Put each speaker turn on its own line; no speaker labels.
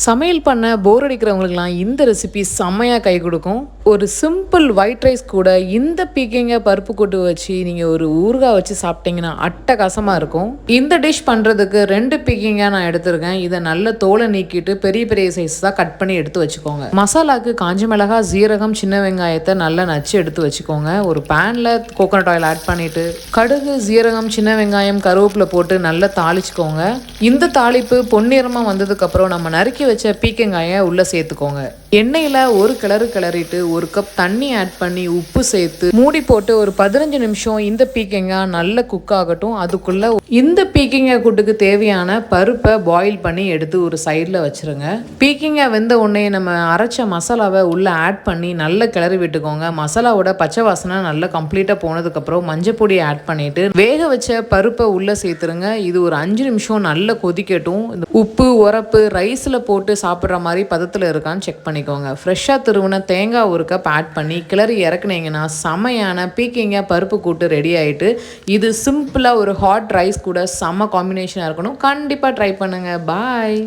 சமையல் பண்ண போர் அடிக்கிறவங்களுக்குலாம் இந்த ரெசிபி செம்மையாக கை கொடுக்கும். ஒரு சிம்பிள் ஒயிட் ரைஸ் கூட இந்த பீக்கங்க பருப்பு கூட்டு வச்சு நீங்கள் ஒரு ஊறுகாய் வச்சு சாப்பிட்டீங்கன்னா அட்டகாசமாக இருக்கும். இந்த டிஷ் பண்ணுறதுக்கு 2 பீக்கங்க நான் எடுத்திருக்கேன். இதை நல்ல தோலை நீக்கிட்டு பெரிய பெரிய சைஸ் தான் கட் பண்ணி எடுத்து வச்சுக்கோங்க. மசாலாவுக்கு காஞ்ச மிளகாய், ஜீரகம், சின்ன வெங்காயத்தை நல்லா நச்சு எடுத்து வச்சுக்கோங்க. ஒரு பேனில் கோகோனட் ஆயில் ஆட் பண்ணிவிட்டு கடுகு, ஜீரகம், சின்ன வெங்காயம், கருவேப்பிலை போட்டு நல்லா தாளிச்சுக்கோங்க. இந்த தாளிப்பு பொன்னிறமாக வந்ததுக்கப்புறம் நம்ம நறுக்கி வச்ச பீக்கங்காயை உள்ளே சேர்த்துக்கோங்க. எண்ணெயில் ஒரு கிளறிட்டு 1 கப் தண்ணி ஆட் பண்ணி உப்பு சேர்த்து மூடி போட்டு ஒரு 15 நிமிஷம் இந்த பீக்கங்காய் நல்ல குக் ஆகட்டும். அதுக்குள்ள இந்த பீக்கங்காய் கூட்டுக்கு தேவையான பருப்பை பாயில் பண்ணி எடுத்து ஒரு சைடில் வச்சுருங்க. பீக்கங்காய் வெந்த உடனே நம்ம அரைச்ச மசாலாவை உள்ளே ஆட் பண்ணி நல்லா கிளறி விட்டுக்கோங்க. மசாலாவோட பச்சை வாசனை நல்லா கம்ப்ளீட்டாக போனதுக்கப்புறம் மஞ்சள் பொடி ஆட் பண்ணிவிட்டு வேக வச்ச பருப்பை உள்ளே சேர்த்துருங்க. இது ஒரு 5 நிமிஷம் நல்லா கொதிக்கட்டும். உப்பு, உரப்பு ரைஸில் போட்டு சாப்பிட்ற மாதிரி பதத்தில் இருக்கான்னு செக் பண்ணிக்கோங்க. ஃப்ரெஷ்ஷாக திருவின தேங்காய் 1 கப் ஆட் பண்ணி கிளறி இறக்குனீங்கன்னா செமையான பீக்கங்காய் பருப்பு கூட்டு ரெடி ஆகிட்டு. இது சிம்பிளாக ஒரு ஹாட் ரைஸ் கூட செம்ம காம்பினேஷனாக இருக்கணும். கண்டிப்பாக ட்ரை பண்ணுங்கள். பாய்.